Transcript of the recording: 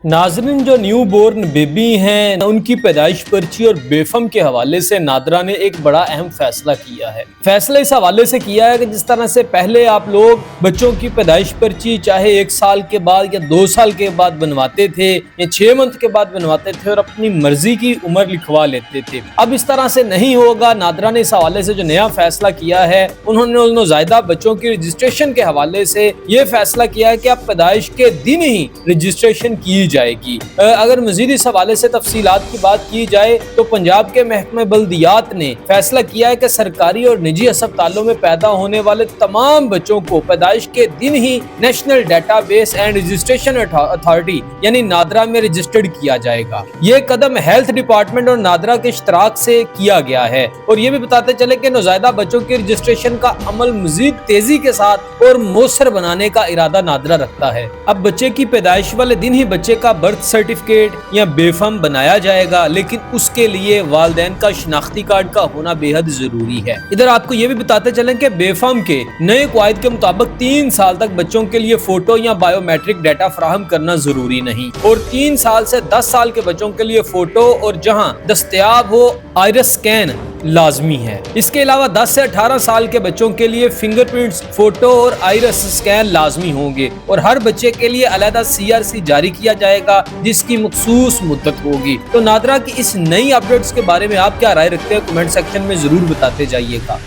ناظرین، جو new born baby ہیں ان کی پیدائش پرچی اور بیفم کے حوالے سے نادرا نے ایک بڑا اہم فیصلہ کیا ہے۔ فیصلہ اس حوالے سے کیا ہے کہ جس طرح سے پہلے آپ لوگ بچوں کی پیدائش پرچی چاہے 1 سال کے بعد یا 2 سال کے بعد بنواتے تھے یا 6 منتھ کے بعد بنواتے تھے اور اپنی مرضی کی عمر لکھوا لیتے تھے، اب اس طرح سے نہیں ہوگا۔ نادرا نے اس حوالے سے جو نیا فیصلہ کیا ہے، انہوں نے نوزائیدہ بچوں کی رجسٹریشن کے حوالے سے یہ فیصلہ کیا ہے کہ اب پیدائش کے دن ہی رجسٹریشن کی جائے گی۔ اگر مزید اس حوالے سے تفصیلات کی بات کی جائے تو پنجاب کے محکمہ بلدیات نے فیصلہ کیا ہے کہ سرکاری اور نجی ہسپتالوں میں پیدا ہونے والے تمام بچوں کو پیدائش کے دن ہی national database and registration authority یعنی نادرا میں رجسٹرڈ کیا جائے گا۔ یہ قدم ہیلتھ ڈپارٹمنٹ اور نادرا کے اشتراک سے کیا گیا ہے، اور یہ بھی بتاتے چلے کہ نوزائیدہ بچوں کی رجسٹریشن کا عمل مزید تیزی کے ساتھ اور مؤثر بنانے کا ارادہ نادرا رکھتا ہے۔ اب بچے کی پیدائش والے دن ہی بچے کا برتھ سرٹیفکیٹ یا بیفم بنایا جائے گا، لیکن اس کے لیے والدین کا شناختی کارڈ کا ہونا بے حد ضروری ہے۔ ادھر آپ کو یہ بھی بتاتے چلیں کہ بیفم کے نئے قواعد کے مطابق 3 سال تک بچوں کے لیے فوٹو یا بایو میٹرک ڈیٹا فراہم کرنا ضروری نہیں، اور 3 سال سے 10 سال کے بچوں کے لیے فوٹو اور جہاں دستیاب ہو آئرس اسکین لازمی ہے۔ اس کے علاوہ 10 سے 18 سال کے بچوں کے لیے فنگر پرنٹس، فوٹو اور آئرس اسکین لازمی ہوں گے، اور ہر بچے کے لیے علیحدہ CRC جاری کیا جائے گا جس کی مخصوص مدت ہوگی۔ تو نادرا کی اس نئی اپڈیٹس کے بارے میں آپ کیا رائے رکھتے ہیں؟ کمنٹ سیکشن میں ضرور بتاتے جائیے گا۔